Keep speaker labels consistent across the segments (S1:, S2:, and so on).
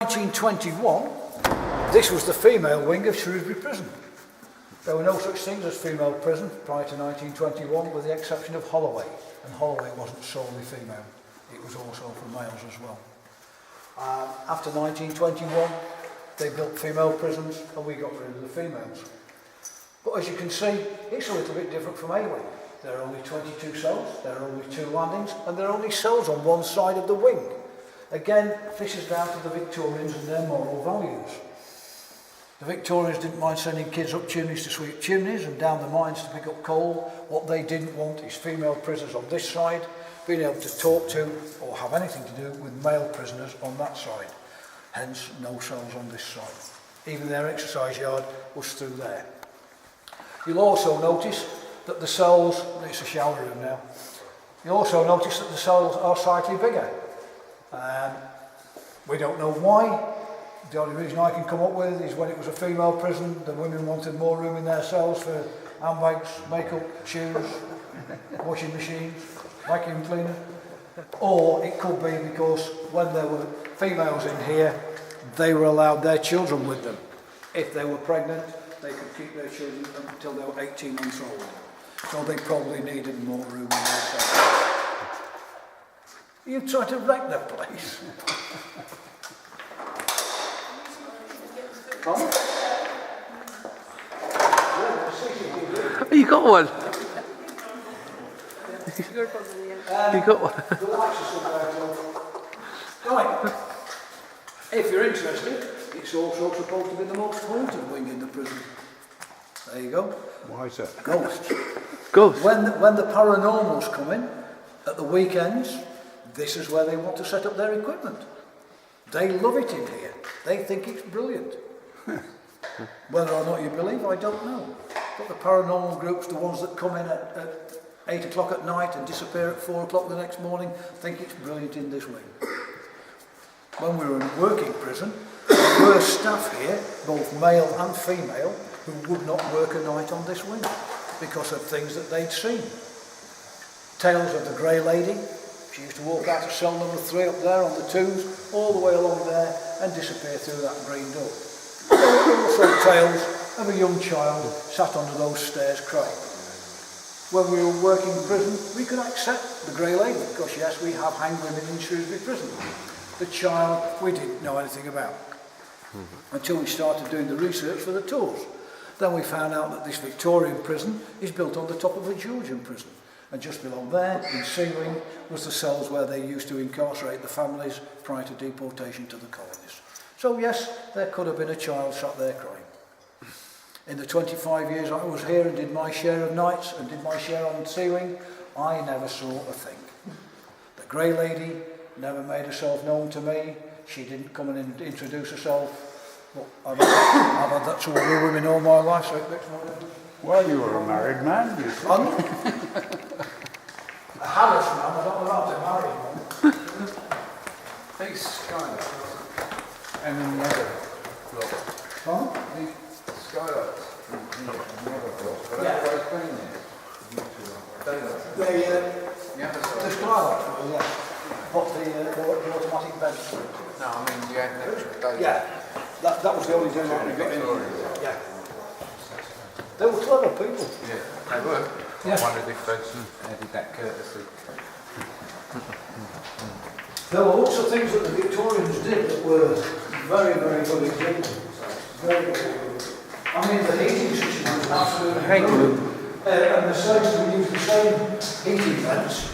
S1: 1921, this was the female wing of Shrewsbury Prison. There were no such things as female prison prior to 1921, with the exception of Holloway, and Holloway wasn't solely female, it was also for males as well. After 1921, they built female prisons and we got rid of the females. But as you can see, it's a little bit different from A-wing. There are only 22 cells, there are only 2 landings, and there are only cells on one side of the wing. Again, this is down to the Victorians and their moral values. The Victorians didn't mind sending kids up chimneys to sweep chimneys and down the mines to pick up coal. What they didn't want is female prisoners on this side being able to talk to or have anything to do with male prisoners on that side. Hence, no cells on this side. Even their exercise yard was through there. You'll also notice that the cells, it's a shower room now, you'll also notice that the cells are slightly bigger. We don't know why. The only reason I can come up with is when it was a female prison, the women wanted more room in their cells for handbags, makeup, shoes, washing machines, vacuum cleaner. Or it could be because when there were females in here, they were allowed their children with them. If they were pregnant, they could keep their children until they were 18 months old. So they probably needed more room in their cells. You try to wreck the place.
S2: You got one. You got one.
S1: Right. If you're interested, it's also supposed to be the most haunted wing in the prison. There you go.
S3: Why is that?
S1: Ghosts.
S2: Ghosts.
S1: When the paranormals come in at the weekends, this is where they want to set up their equipment. They love it in here. They think it's brilliant. Whether or not you believe, I don't know. But the paranormal groups, the ones that come in at 8 o'clock at night and disappear at 4 o'clock the next morning, think it's brilliant in this wing. When we were in working prison, there were staff here, both male and female, who would not work a night on this wing because of things that they'd seen. Tales of the Grey Lady. She used to walk out of cell number 3 up there on the 2s, all the way along there and disappear through that green door. There were also tales of a young child sat under those stairs crying. When we were working in prison, we could accept the Grey Lady because yes, we have hanged women in Shrewsbury prison. The child we didn't know anything about until we started doing the research for the tours. Then we found out that this Victorian prison is built on the top of a Georgian prison. And just below there, in C-wing, was the cells where they used to incarcerate the families prior to deportation to the colonies. So yes, there could have been a child sat there crying. In the 25 years I was here and did my share of nights and did my share on C-wing, I never saw a thing. The Grey Lady never made herself known to me. She didn't come and introduce herself. Well, I've had that sort of women all my life, so it makes no difference.
S3: Well, you were a married man, you said.
S1: A Harris man, I don't know about a married one.
S4: These skylights, and then the other block.
S1: Huh?
S4: These skylights from the other block, but
S1: Yeah.
S4: I've always been there.
S1: The skylights were, yeah. What the automatic bed.
S4: No, I mean you had electric daylight.
S1: Yeah, that was the only thing that we got in. Yeah. They were clever people.
S4: Yeah, they were.
S1: Yeah.
S4: I wondered if they did that courtesy.
S1: There were lots of things that the Victorians did that were very, very good examples. Very, very good. I mean, the heating system was absolutely brilliant. And the same, we used the same heating vents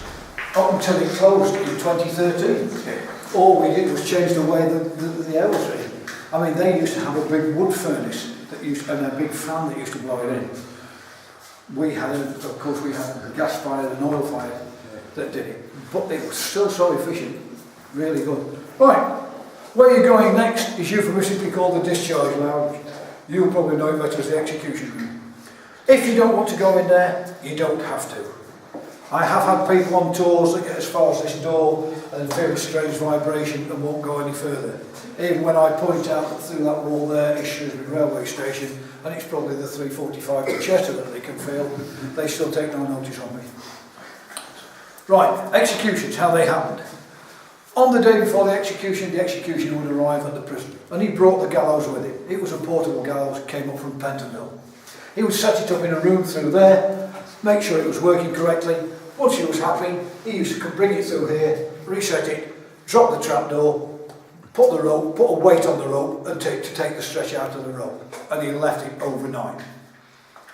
S1: up until it closed in 2013.
S4: Yeah.
S1: All we did was change the way the air was in. I mean, they used to have a big wood furnace that and a big fan that used to blow it in. We had, of course, we had a gas fired and oil fired that did it, but it was still so efficient, really good. Right, where you're going next is euphemistically called the discharge lounge. You'll probably know it better as the execution room. If you don't want to go in there, you don't have to. I have had people on tours that get as far as this door and feel a strange vibration and won't go any further. Even when I point out that through that wall there is Shrewsbury railway station and it's probably the 345 to Chester that they can feel, they still take no notice of me. Right, executions, how they happened. On the day before the executioner would arrive at the prison, and he brought the gallows with him. It was a portable gallows, came up from Pentonville. He would set it up in a room through there, make sure it was working correctly. Once he was happy, he used to bring it through here, reset it, drop the trapdoor, put the rope, put a weight on the rope, and take the stretch out of the rope. And he left it overnight.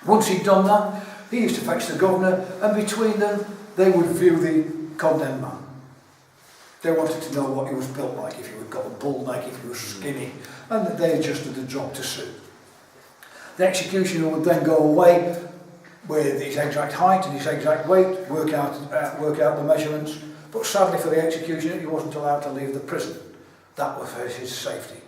S1: Once he'd done that, he used to fetch the governor, and between them, they would view the condemned man. They wanted to know what he was built like, if he had got a bull neck, if he was skinny, and they adjusted the job to suit. The executioner would then go away with his exact height and his exact weight, work out the measurements, but sadly for the executioner, he wasn't allowed to leave the prison. That was for his safety,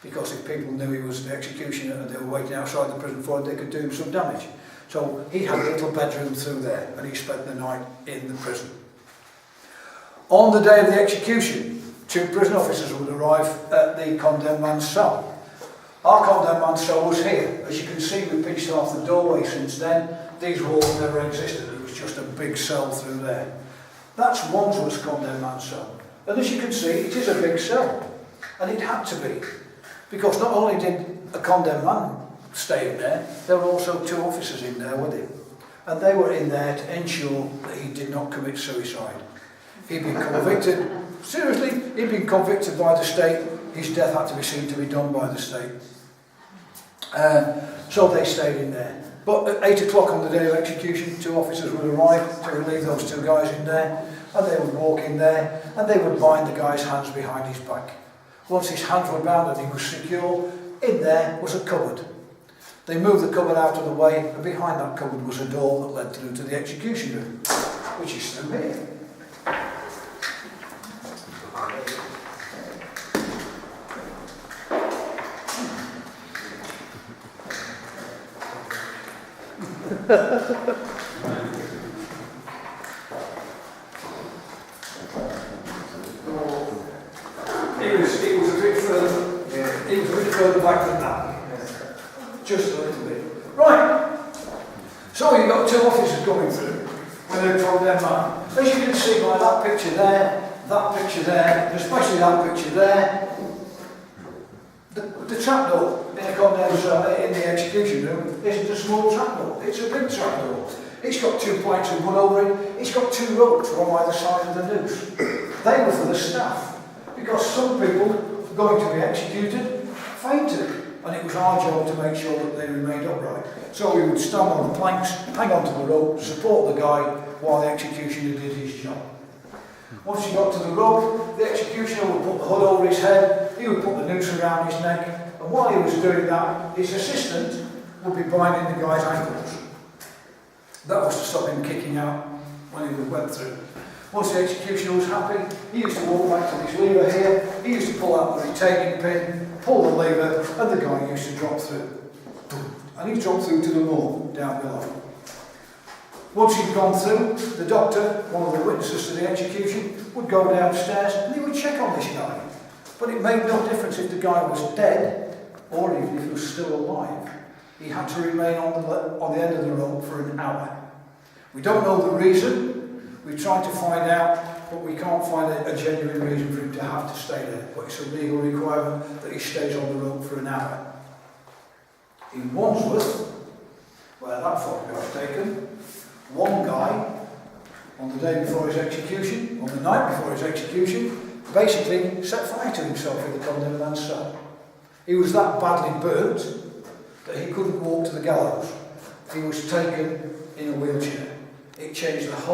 S1: because if people knew he was the executioner and they were waiting outside the prison for him, they could do him some damage. So he had a little bedroom through there, and he spent the night in the prison. On the day of the execution, 2 prison officers would arrive at the condemned man's cell. Our condemned man's cell was here. As you can see, we pitched off the doorway since then. These walls never existed. It was just a big cell through there. That's Wandsworth's condemned man's cell. And as you can see, it is a big cell. And it had to be. Because not only did a condemned man stay in there were also 2 officers in there with him. And they were in there to ensure that he did not commit suicide. He'd been convicted, seriously, he'd been convicted by the state. His death had to be seen to be done by the state. So they stayed in there. But at 8 o'clock on the day of execution, 2 officers would arrive to relieve those 2 guys in there, and they would walk in there, and they would bind the guy's hands behind his back. Once his hands were bound and he was secure, in there was a cupboard. They moved the cupboard out of the way, and behind that cupboard was a door that led through to the execution room, which is through here. It was a bit further back than that. Just a little bit. Right. So you've got 2 officers going through with their condemned man. As you can see by that picture there, especially that picture there, the trapdoor in the execution room isn't a small trapdoor, it's a big trapdoor. It's got 2 planks of wood over it, it's got 2 ropes on either side of the noose. They were for the staff, because some people going to be executed fainted, and it was our job to make sure that they remained upright. So we would stand on the planks, hang onto the rope, support the guy while the executioner did his job. Once he got to the rope, the executioner would put the hood over his head, he would put the noose around his neck, and while he was doing that, his assistant would be binding the guy's ankles. That was to stop him kicking out when he went through. Once the executioner was happy, he used to walk back to this lever here, he used to pull out the retaining pin, pull the lever, and the guy used to drop through. And he dropped through to the moor down below. Once he'd gone through, the doctor, one of the witnesses to the execution, would go downstairs and he would check on this guy. But it made no difference if the guy was dead or even if he was still alive. He had to remain on the end of the rope for an hour. We don't know the reason. We tried to find out, but we can't find a genuine reason for him to have to stay there. But it's a legal requirement that he stays on the rope for an hour. In Wandsworth, where that photograph was taken, one guy, on the day before his execution, on the night before his execution, basically set fire to himself in the condemned man's cell. He was that badly burnt that he couldn't walk to the gallows. He was taken in a wheelchair. It changed the whole